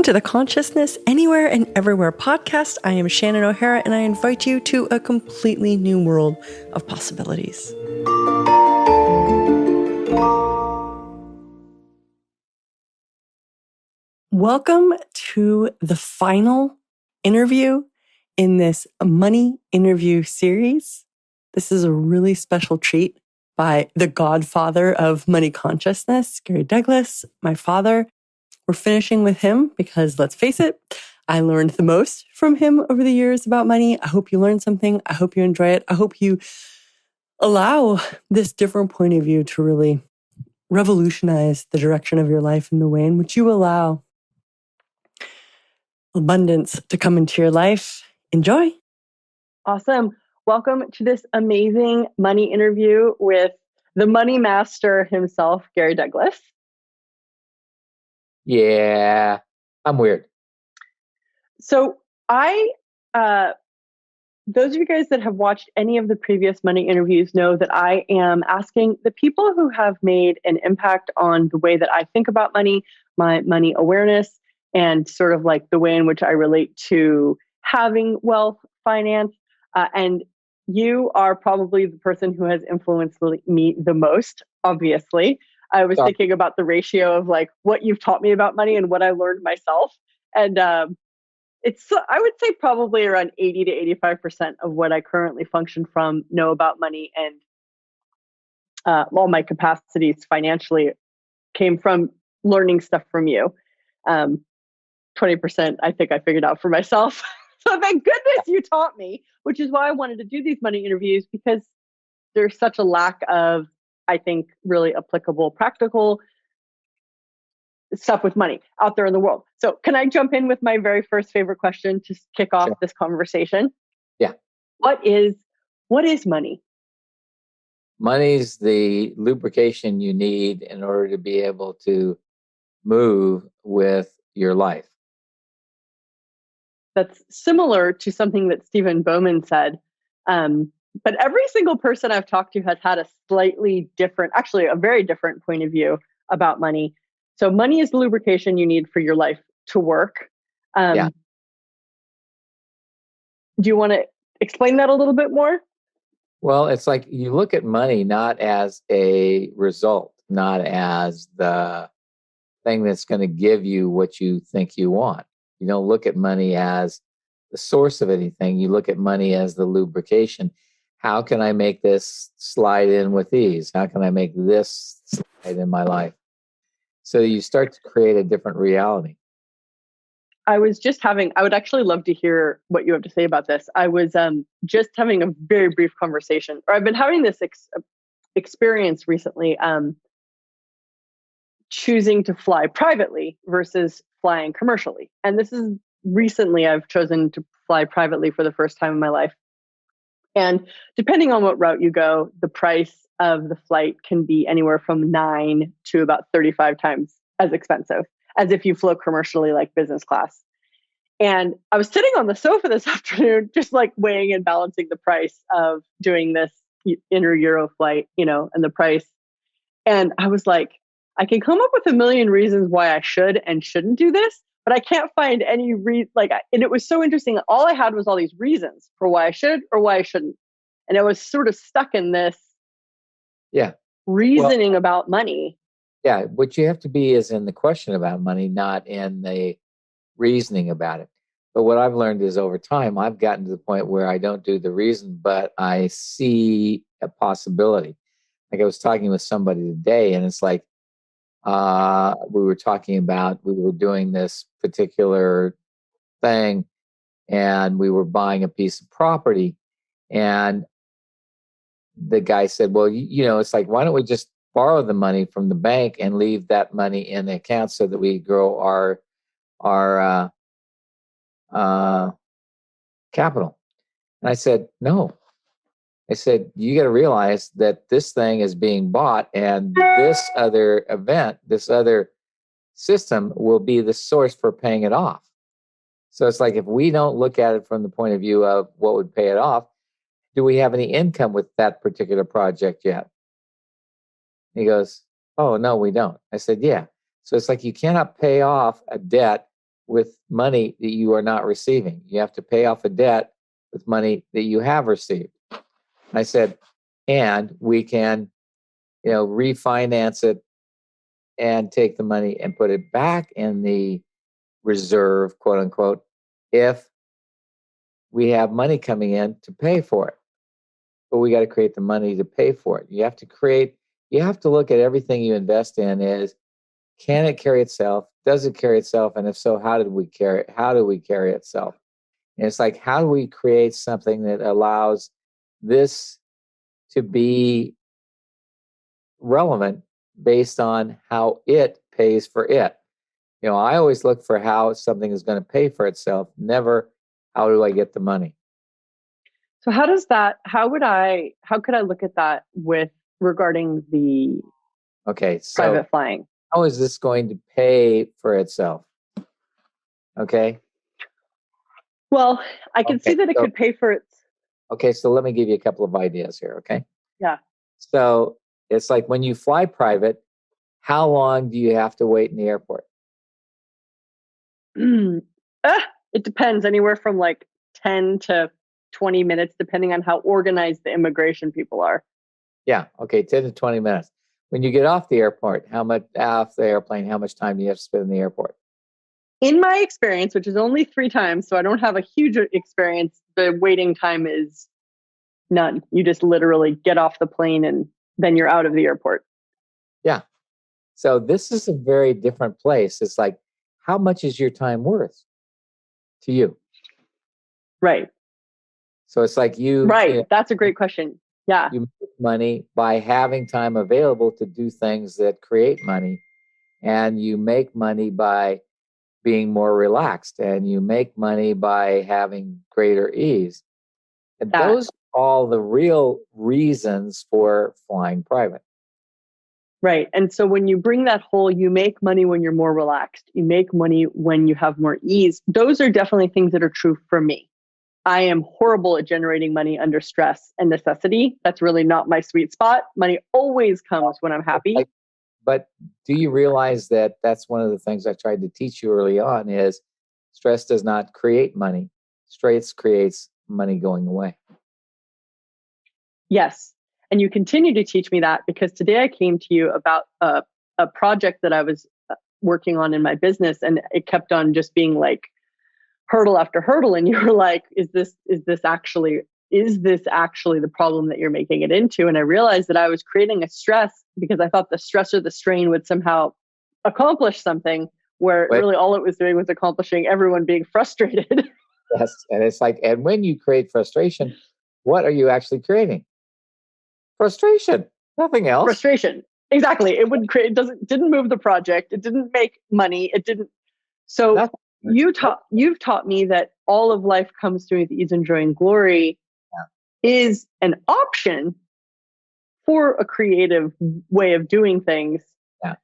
Welcome to the Consciousness Anywhere and Everywhere podcast. I am Shannon O'Hara, and I invite you to a completely new world of possibilities. Welcome to the final interview in this money interview series. This is a really special treat by the godfather of money consciousness, Gary Douglas, my father. We're finishing with him because, let's face it, I learned the most from him over the years about money. I hope you learned something. I hope you enjoy it. I hope you allow this different point of view to really revolutionize the direction of your life and the way in which you allow abundance to come into your life. Enjoy. Awesome. Welcome to this amazing money interview with the money master himself, Gary Douglas. Yeah, I'm weird. So those of you guys that have watched any of the previous money interviews know that I am asking the people who have made an impact on the way that I think about money, my money awareness, and sort of like the way in which I relate to having wealth, finance. And you are probably the person who has influenced me the most, obviously. I was thinking about the ratio of like what you've taught me about money and what I learned myself. And I would say probably around 80 to 85% of what I currently function from, know about money, and all my capacities financially came from learning stuff from you. 20% I think I figured out for myself. So thank goodness you taught me, which is why I wanted to do these money interviews, because there's such a lack of, I think, really applicable, practical stuff with money out there in the world. So can I jump in with my very first favorite question to kick off this conversation? Yeah. What is money? Money's the lubrication you need in order to be able to move with your life. That's similar to something that Stephen Bowman said. But every single person I've talked to has had a slightly different, actually a very different point of view about money. So money is the lubrication you need for your life to work. Do you want to explain that a little bit more? Well, it's like you look at money not as a result, not as the thing that's going to give you what you think you want. You don't look at money as the source of anything. You look at money as the lubrication. How can I make this slide in with ease? How can I make this slide in my life? So you start to create a different reality. I would actually love to hear what you have to say about this. I was just having a very brief conversation, or I've been having this experience recently, choosing to fly privately versus flying commercially. And this is recently I've chosen to fly privately for the first time in my life. And depending on what route you go, the price of the flight can be anywhere from 9 to about 35 times as expensive as if you flew commercially, like business class. And I was sitting on the sofa this afternoon, just like weighing and balancing the price of doing this inter-Euro flight, and the price. And I was like, I can come up with a million reasons why I should and shouldn't do this, but I can't find any and it was so interesting. All I had was all these reasons for why I should or why I shouldn't. And I was sort of stuck in this reasoning about money. Yeah, what you have to be is in the question about money, not in the reasoning about it. But what I've learned is over time, I've gotten to the point where I don't do the reason, but I see a possibility. Like I was talking with somebody today, and it's like, we were doing this particular thing, and we were buying a piece of property, and the guy said, well, it's like, why don't we just borrow the money from the bank and leave that money in the account so that we grow our capital? And I said, no. I said, you got to realize that this thing is being bought, and this other event, this other system will be the source for paying it off. So it's like, if we don't look at it from the point of view of what would pay it off, do we have any income with that particular project yet? He goes, oh, no, we don't. I said, yeah. So it's like, you cannot pay off a debt with money that you are not receiving. You have to pay off a debt with money that you have received. I said, and we can, refinance it and take the money and put it back in the reserve, quote unquote, if we have money coming in to pay for it. But we got to create the money to pay for it. You have to look at everything you invest in is, can it carry itself? Does it carry itself? And if so, how do we carry itself? And it's like, how do we create something that allows this to be relevant based on how it pays for it? I always look for how something is going to pay for itself, never how do I get the money. So how could I look at that with regarding the private flying? How is this going to pay for itself? Okay. Well, I can see that it could pay for it. Okay, so let me give you a couple of ideas here, okay? Yeah. So it's like when you fly private, how long do you have to wait in the airport? It depends, anywhere from like 10 to 20 minutes, depending on how organized the immigration people are. Yeah, okay, 10 to 20 minutes. When you get off the airport, how much time do you have to spend in the airport? In my experience, which is only 3 times, so I don't have a huge experience, the waiting time is none. You just literally get off the plane and then you're out of the airport. Yeah. So this is a very different place. It's like, how much is your time worth to you? Right. So it's like Right. That's a great question. Yeah. You make money by having time available to do things that create money. And you make money by being more relaxed. And you make money by having greater ease. And those are all the real reasons for flying private. Right. And so when you bring that whole, you make money when you're more relaxed, you make money when you have more ease. Those are definitely things that are true for me. I am horrible at generating money under stress and necessity. That's really not my sweet spot. Money always comes when I'm happy. But do you realize that that's one of the things I tried to teach you early on is stress does not create money. Stress creates money going away. Yes. And you continue to teach me that because today I came to you about a project that I was working on in my business, and it kept on just being like hurdle after hurdle. And you were like, is this actually the problem that you're making it into? And I realized that I was creating a stress because I thought the stress or the strain would somehow accomplish something where really all it was doing was accomplishing everyone being frustrated. Yes. And it's like, and when you create frustration, what are you actually creating? Frustration, nothing else. Frustration. Exactly. Didn't move the project. It didn't make money. It didn't. So you've taught me that all of life comes to me with ease and joy and glory is an option for a creative way of doing things. Yeah.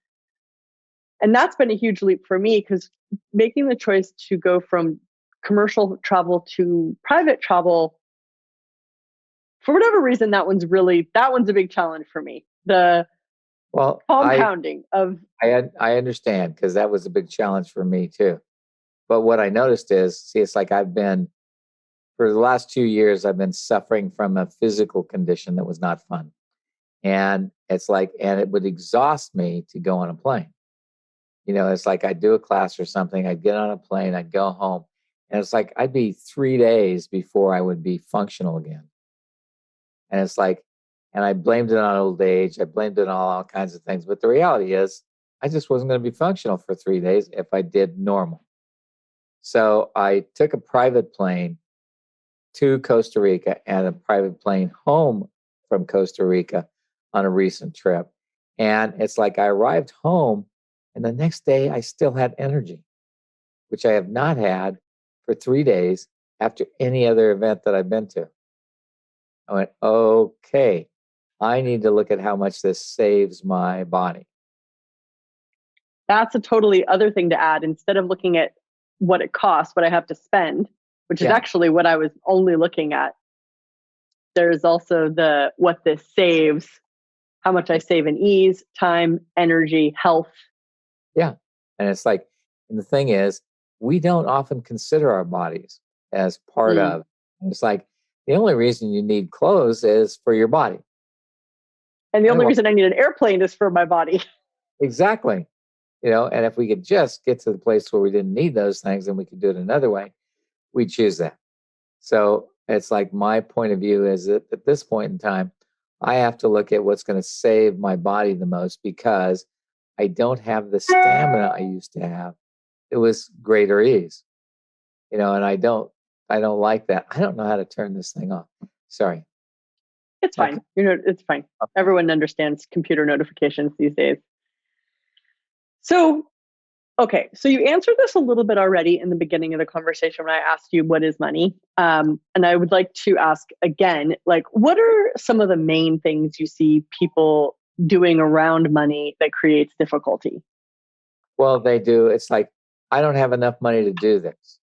And that's been a huge leap for me because making the choice to go from commercial travel to private travel, for whatever reason, that one's a big challenge for me. The compounding of. I understand because that was a big challenge for me too. But what I noticed is, it's like for the last 2 years, I've been suffering from a physical condition that was not fun. And it's like, and it would exhaust me to go on a plane. It's like I'd do a class or something, I'd get on a plane, I'd go home. And it's like, I'd be 3 days before I would be functional again. And it's like, and I blamed it on old age. I blamed it on all kinds of things. But the reality is, I just wasn't going to be functional for 3 days if I did normal. So I took a private plane to Costa Rica and a private plane home from Costa Rica on a recent trip. And it's like I arrived home and the next day I still had energy, which I have not had for 3 days after any other event that I've been to. I went, okay, I need to look at how much this saves my body. That's a totally other thing to add. Instead of looking at what it costs, what I have to spend, which is actually what I was only looking at. There's also what this saves, how much I save in ease, time, energy, health. Yeah. And it's like, and the thing is, we don't often consider our bodies as part Mm. of. It's like the only reason you need clothes is for your body. And the only Otherwise, reason I need an airplane is for my body. exactly. And if we could just get to the place where we didn't need those things and we could do it another way, we choose that. So it's like my point of view is that at this point in time, I have to look at what's going to save my body the most because I don't have the stamina I used to have. It was greater ease, and I don't like that. I don't know how to turn this thing off. Sorry. It's Okay. fine. It's fine. Everyone understands computer notifications these days. So, okay. So you answered this a little bit already in the beginning of the conversation when I asked you what is money. And I would like to ask again, like, what are some of the main things you see people doing around money that creates difficulty? Well, they do. It's like, I don't have enough money to do this.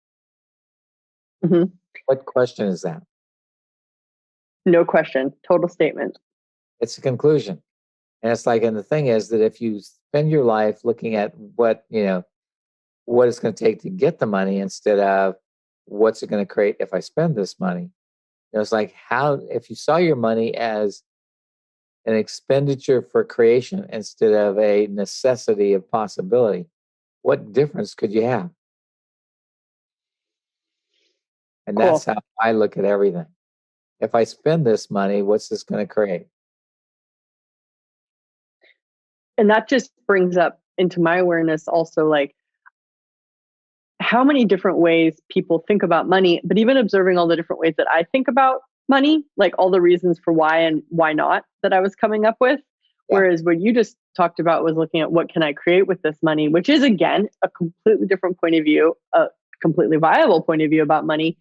Hmm. What question is that? No question. Total statement. It's a conclusion. And it's like, and the thing is that if you spend your life looking at what it's going to take to get the money instead of what's it going to create if I spend this money, it's like if you saw your money as an expenditure for creation instead of a necessity of possibility, what difference could you have? And that's Cool. how I look at everything. If I spend this money, what's this going to create? And that just brings up into my awareness also, like, how many different ways people think about money, but even observing all the different ways that I think about money, like all the reasons for why and why not that I was coming up with. Yeah. Whereas what you just talked about was looking at what can I create with this money, which is again a completely different point of view, a completely viable point of view about money,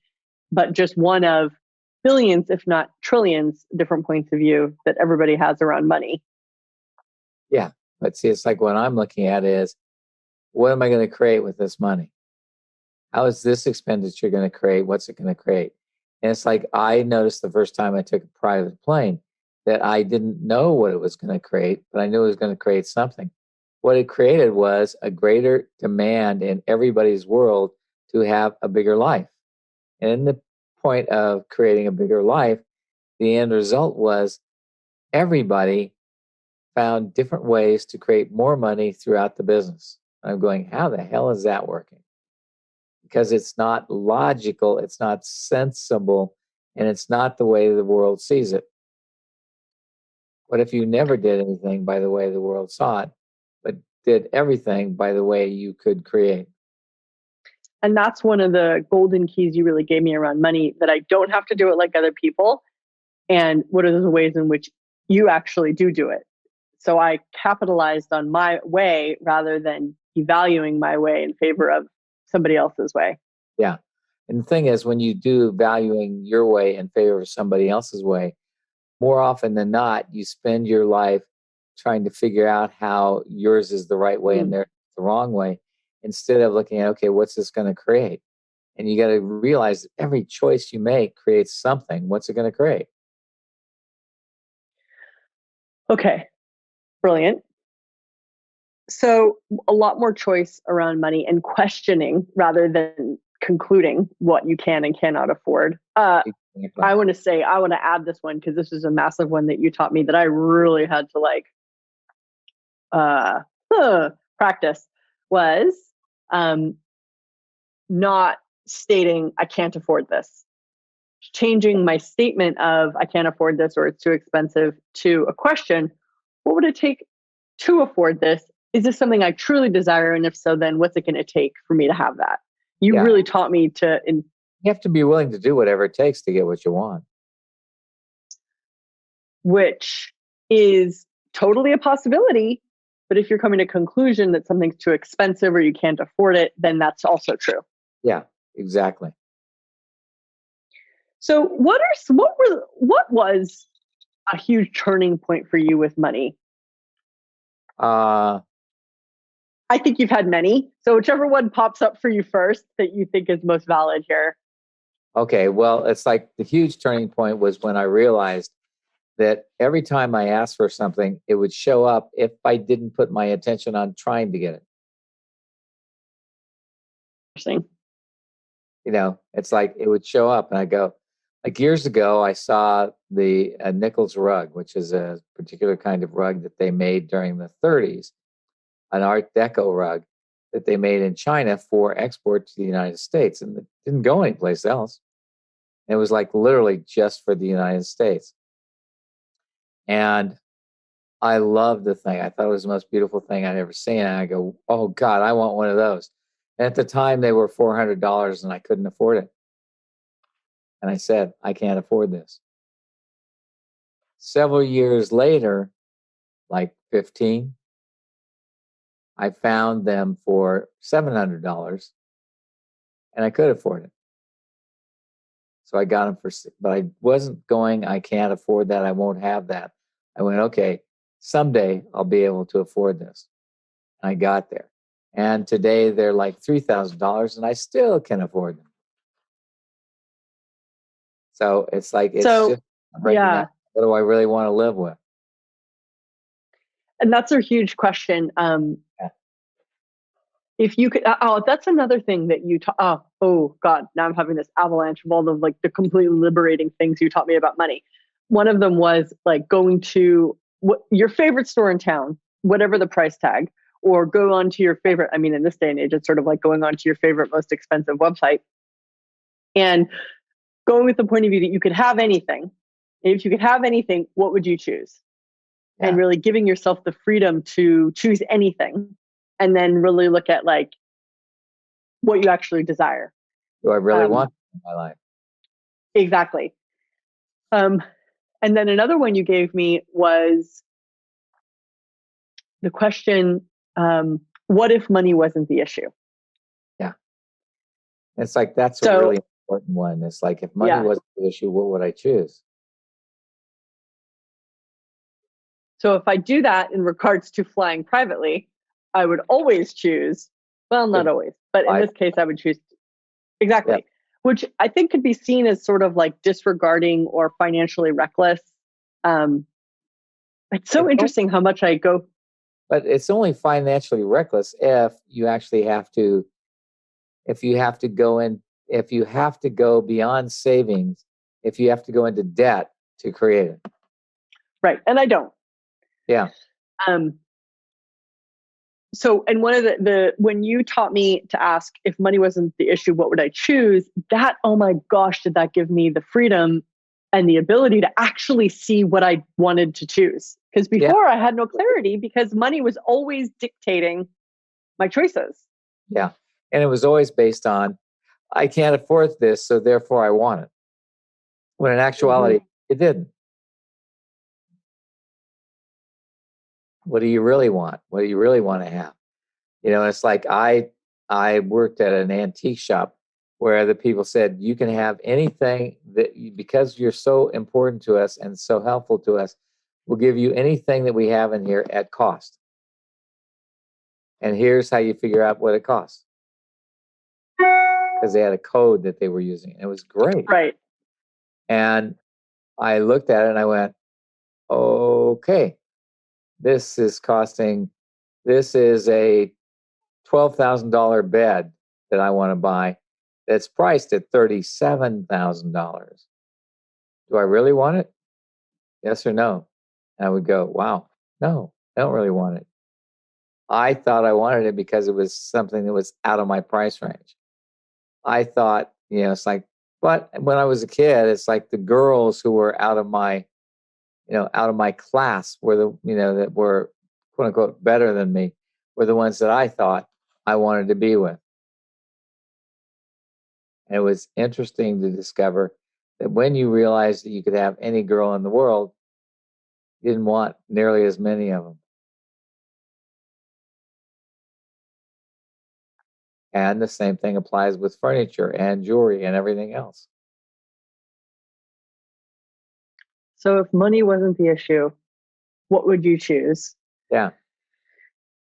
but just one of billions, if not trillions, different points of view that everybody has around money. Yeah. But see, it's like what I'm looking at is what am I going to create with this money? How is this expenditure going to create? What's it going to create? And it's like I noticed the first time I took a private plane that I didn't know what it was going to create, but I knew it was going to create something. What it created was a greater demand in everybody's world to have a bigger life. And in the point of creating a bigger life, the end result was everybody found different ways to create more money throughout the business. I'm going, how the hell is that working? Because it's not logical, it's not sensible, and it's not the way the world sees it. What if you never did anything by the way the world saw it, but did everything by the way you could create? And that's one of the golden keys you really gave me around money, that I don't have to do it like other people. And what are the ways in which you actually do it? So I capitalized on my way rather than devaluing my way in favor of somebody else's way. Yeah. And the thing is, when you do valuing your way in favor of somebody else's way, more often than not, you spend your life trying to figure out how yours is the right way and theirs is the wrong way, instead of looking at, okay, what's this going to create? And you got to realize that every choice you make creates something. What's it going to create? Okay, brilliant. So a lot more choice around money and questioning rather than concluding what you can and cannot afford. Exactly. I want to add this one because this is a massive one that you taught me that I really had to uh, practice was um, not stating I can't afford this. Changing my statement of I can't afford this or it's too expensive to a question, what would it take to afford this? Is this something I truly desire? And if so, then what's it going to take for me to have that? You Yeah. really taught me You have to be willing to do whatever it takes to get what you want. which is totally a possibility. But if you're coming to a conclusion that something's too expensive or you can't afford it, then that's also true. Yeah, exactly. So what was a huge turning point for you with money? Uh, I think you've had many. So whichever one pops up for you first that you think is most valid here. okay, well, it's like the huge turning point was when I realized that every time I asked for something, it would show up if I didn't put my attention on trying to get it. Interesting. It's like it would show up and I go, like years ago, I saw the Nichols rug, which is a particular kind of rug that they made during the 30s, an Art Deco rug that they made in China for export to the United States. And it didn't go anyplace else. It was like literally just for the United States. And I loved the thing. I thought it was the most beautiful thing I'd ever seen. And I go, oh God, I want one of those. And at the time they were $400 and I couldn't afford it. And I said, I can't afford this. Several years later, like 15, I found them for $700 and I could afford it. So I got them but I wasn't going, I can't afford that. I won't have that. I went, okay, someday I'll be able to afford this. And I got there. And today they're like $3,000 and I still can afford them. So it's like, it's just yeah. What do I really want to live with? And that's a huge question. If you could, that's another thing that you taught. Oh God, now I'm having this avalanche of all the like the completely liberating things you taught me about money. One of them was like going to your favorite store in town, whatever the price tag, or go on to your favorite. I mean, in this day and age, it's sort of like going on to your favorite, most expensive website, and going with the point of view that you could have anything. And if you could have anything, what would you choose? Yeah. And really giving yourself the freedom to choose anything. And then really look at like what you actually desire. Do I really want in my life? Exactly. And then another one you gave me was the question, what if money wasn't the issue? Yeah. It's like, that's a really important one. It's like, if money wasn't the issue, what would I choose? So if I do that in regards to flying privately, I would always choose, well, not always, but in this case, I would choose. Exactly. Yeah. Which I think could be seen as sort of like disregarding or financially reckless. It's so interesting how much I go. But it's only financially reckless if you actually have to, if you have to go beyond savings, if you have to go into debt to create it. Right. And I don't. Yeah. So, and one of when you taught me to ask if money wasn't the issue, what would I choose? That, oh my gosh, did that give me the freedom and the ability to actually see what I wanted to choose? Because before I had no clarity because money was always dictating my choices. Yeah. And it was always based on, I can't afford this, so therefore I want it. When in actuality, it didn't. What do you really want? What do you really want to have? It's like I worked at an antique shop where the people said, you can have anything because you're so important to us and so helpful to us, we'll give you anything that we have in here at cost. And here's how you figure out what it costs. Because they had a code that they were using. It was great. Right. And I looked at it and I went, okay, this is a $12,000 bed that I want to buy that's priced at $37,000. Do I really want it? Yes or no? And I would go, wow, no, I don't really want it. I thought I wanted it because it was something that was out of my price range. I thought, it's like, but when I was a kid, it's like the girls who were out of my class were that were quote unquote better than me were the ones that I thought I wanted to be with. And it was interesting to discover that when you realized that you could have any girl in the world, you didn't want nearly as many of them. And the same thing applies with furniture and jewelry and everything else. So if money wasn't the issue, what would you choose? Yeah.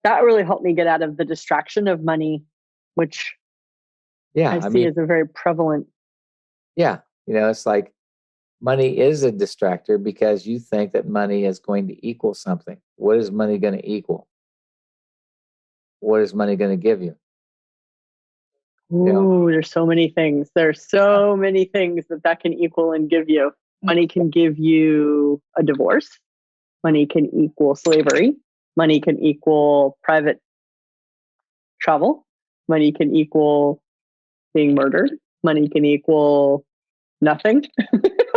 That really helped me get out of the distraction of money, which I see as a very prevalent. Yeah. It's like money is a distractor because you think that money is going to equal something. What is money going to equal? What is money going to give you? You know, Ooh, there's so many things. There's so many things that can equal and give you. Money can give you a divorce. Money can equal slavery. Money can equal private travel. Money can equal being murdered. Money can equal nothing.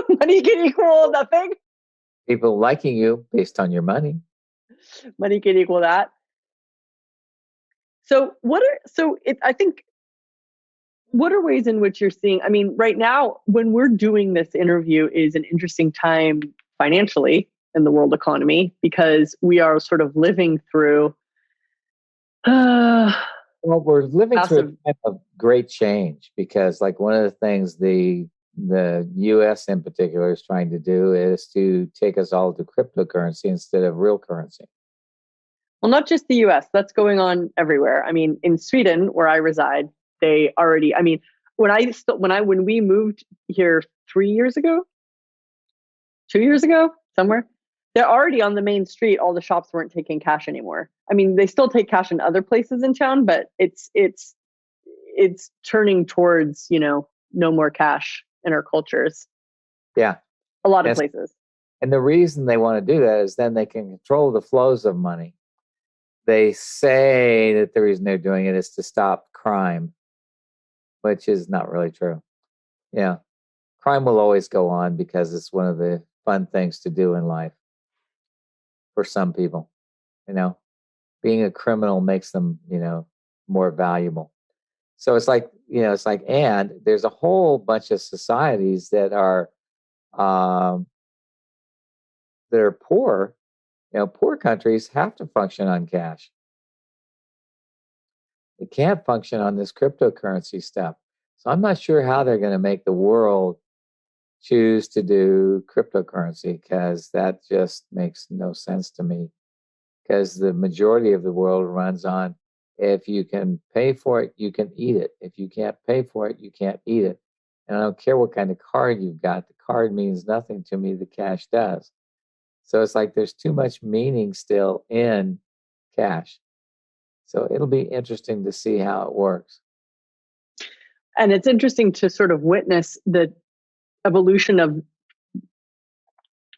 Money can equal nothing. people liking you based on your money. Money can equal that. So I think what are ways in which you're seeing, I mean, right now when we're doing this interview is an interesting time financially in the world economy because we are sort of living through Well, we're living through a massive. time of great change because, like, one of the things the U.S. in particular is trying to do is to take us all to cryptocurrency instead of real currency. Well, not just the US, that's going on everywhere. I mean, in Sweden, where I reside, they already, I mean, when we moved here 3 years ago, 2 years ago, somewhere, they're already on the main street. All the shops weren't taking cash anymore. I mean, they still take cash in other places in town, but it's turning towards, no more cash in our cultures. Yeah, A lot of and, places. and the reason they want to do that is then they can control the flows of money. They say that the reason they're doing it is to stop crime, which is not really true. Yeah, crime will always go on because it's one of the fun things to do in life for some people. You know, being a criminal makes them, more valuable. So and there's a whole bunch of societies um, that are poor. Poor countries have to function on cash. They can't function on this cryptocurrency stuff. So I'm not sure how they're going to make the world choose to do cryptocurrency because that just makes no sense to me. Because the majority of the world runs on if you can pay for it, you can eat it. If you can't pay for it, you can't eat it. And I don't care what kind of card you've got, the card means nothing to me, the cash does. So it's like there's too much meaning still in cash. So it'll be interesting to see how it works. And it's interesting to sort of witness the evolution of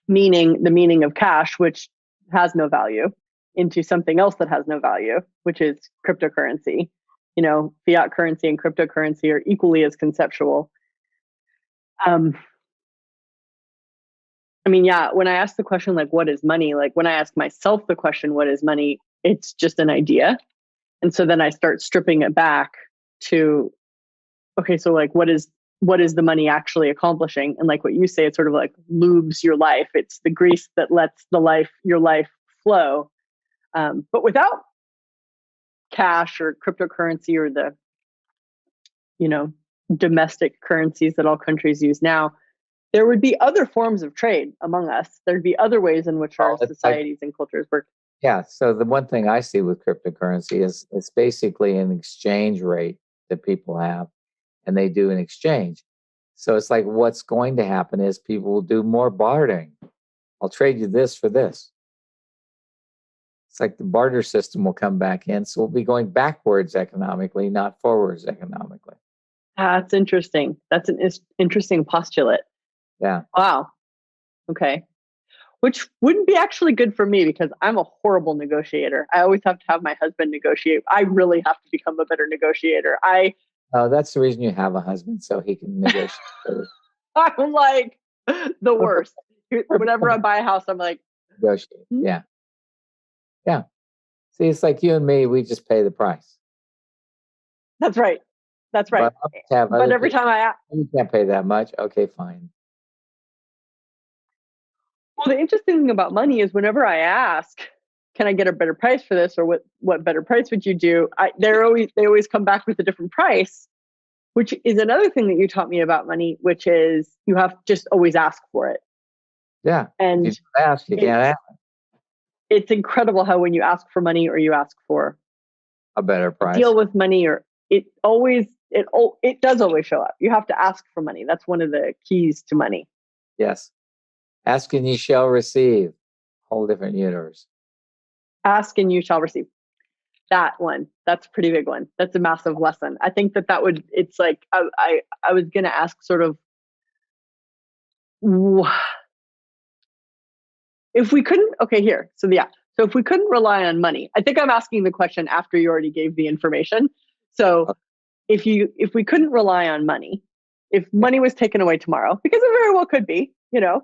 the meaning of cash, which has no value, into something else that has no value, which is cryptocurrency. Fiat currency and cryptocurrency are equally as conceptual. I mean, yeah, when I ask the question, like, what is money? Like, when I ask myself the question, what is money? It's just an idea. And so then I start stripping it back to, okay, so like, what is the money actually accomplishing? And like what you say, it's sort of like lubes your life. It's the grease that lets your life flow. But without cash or cryptocurrency or the, domestic currencies that all countries use now, there would be other forms of trade among us. There'd be other ways in which our societies and cultures work. Yeah. So the one thing I see with cryptocurrency is it's basically an exchange rate that people have, and they do an exchange. So it's like what's going to happen is people will do more bartering. I'll trade you this for this. It's like the barter system will come back in. So we'll be going backwards economically, not forwards economically. That's interesting. That's an interesting postulate. Yeah. Wow. Okay. Which wouldn't be actually good for me because I'm a horrible negotiator. I always have to have my husband negotiate. I really have to become a better negotiator. Oh, that's the reason you have a husband, so he can negotiate. I'm like the worst. Whenever I buy a house, I'm like, negotiate. Yeah. Yeah. See, it's like you and me, we just pay the price. That's right. That's right. But every time you can't pay that much. Okay, fine. Well, the interesting thing about money is whenever I ask, can I get a better price for this, or what better price would you do? They always come back with a different price, which is another thing that you taught me about money, which is you have to just always ask for it. Yeah. And you ask, you can't ask. It's incredible how when you ask for money or you ask for a better price, deal with money, or it does always show up. You have to ask for money. That's one of the keys to money. Yes. Ask and ye shall receive. Whole different universe. Ask and you shall receive. That one, that's a pretty big one. That's a massive lesson. I think that would, it's like, I was going to ask sort of, if we couldn't, okay, here. So yeah. So if we couldn't rely on money, I think I'm asking the question after you already gave the information. So if we couldn't rely on money, if money was taken away tomorrow, because it very well could be, Yeah.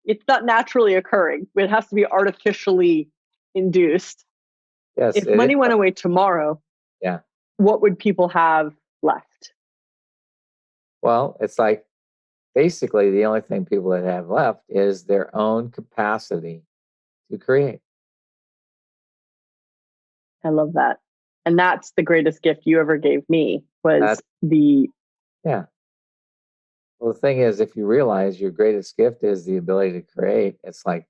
It's not naturally occurring. It has to be artificially induced. Yes. If money went away tomorrow, yeah, what would people have left? Well, it's like basically the only thing people would have left is their own capacity to create. I love that. And that's the greatest gift you ever gave me was Yeah. Well, the thing is, if you realize your greatest gift is the ability to create, it's like,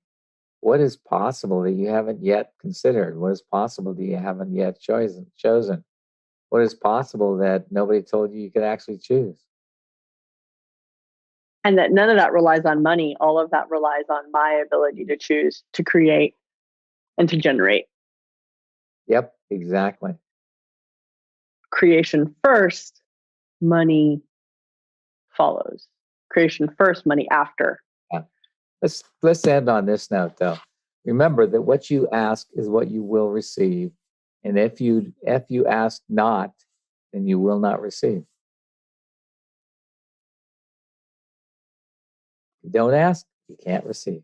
what is possible that you haven't yet considered? What is possible that you haven't yet chosen? What is possible that nobody told you could actually choose? And that none of that relies on money. All of that relies on my ability to choose, to create, and to generate. Yep, exactly. Creation first, money follows. Creation first, money after. Yeah. Let's end on this note, though. Remember that what you ask is what you will receive, and if you ask not, then you will not receive. If you don't ask, you can't receive.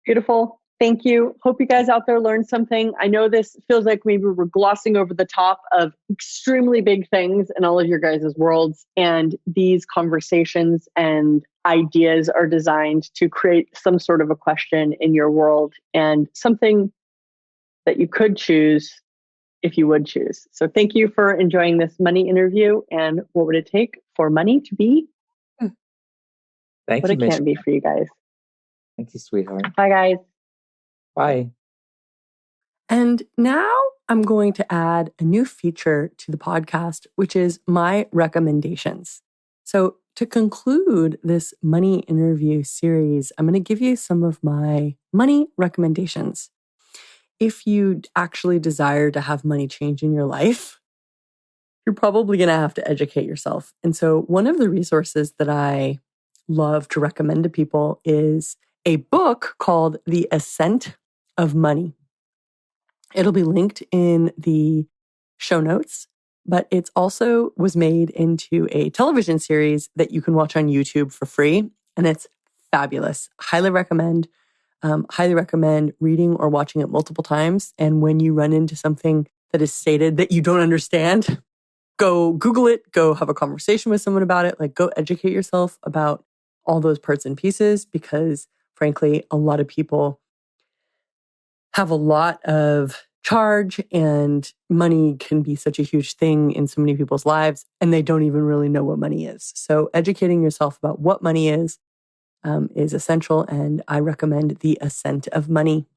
Beautiful. Thank you. Hope you guys out there learned something. I know this feels like maybe we're glossing over the top of extremely big things in all of your guys' worlds. And these conversations and ideas are designed to create some sort of a question in your world and something that you could choose if you would choose. So thank you for enjoying this money interview. And what would it take for money to be Thank what you, it can be for you guys? Thank you, sweetheart. Bye, guys. Bye. And now I'm going to add a new feature to the podcast, which is my recommendations. So to conclude this money interview series, I'm going to give you some of my money recommendations. If you actually desire to have money change in your life, you're probably going to have to educate yourself. And so one of the resources that I love to recommend to people is a book called The Ascent of Money. It'll be linked in the show notes, but it's also was made into a television series that you can watch on YouTube for free. And it's fabulous. Highly recommend reading or watching it multiple times. And when you run into something that is stated that you don't understand, go Google it, go have a conversation with someone about it, like go educate yourself about all those parts and pieces, because frankly, a lot of people have a lot of charge and money can be such a huge thing in so many people's lives and they don't even really know what money is. So educating yourself about what money is essential, and I recommend The Ascent of Money.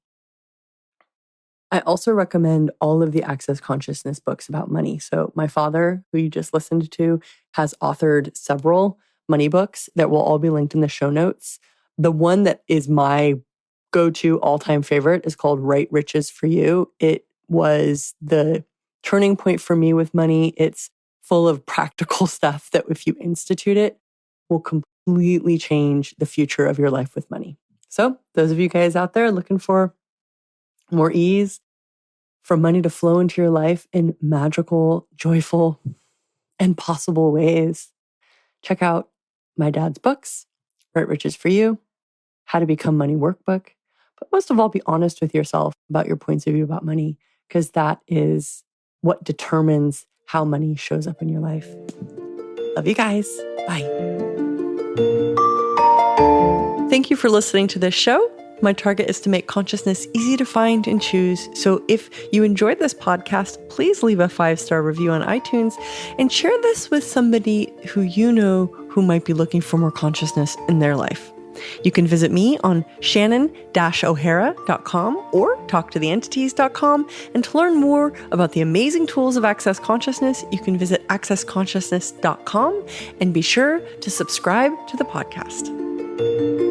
I also recommend all of the Access Consciousness books about money. So my father, who you just listened to, has authored several money books that will all be linked in the show notes. The one that is my go-to all-time favorite is called Right Riches for You. It was the turning point for me with money. It's full of practical stuff that if you institute it, will completely change the future of your life with money. So those of you guys out there looking for more ease, for money to flow into your life in magical, joyful, and possible ways, check out my dad's books, Right Riches for You, How to Become Money Workbook. But most of all, be honest with yourself about your points of view about money, because that is what determines how money shows up in your life. Love you guys. Bye. Thank you for listening to this show. My target is to make consciousness easy to find and choose. So if you enjoyed this podcast, please leave a 5-star review on iTunes and share this with somebody who you know who might be looking for more consciousness in their life. You can visit me on shannon-o'hara.com or talktotheentities.com. And to learn more about the amazing tools of Access Consciousness, you can visit accessconsciousness.com and be sure to subscribe to the podcast.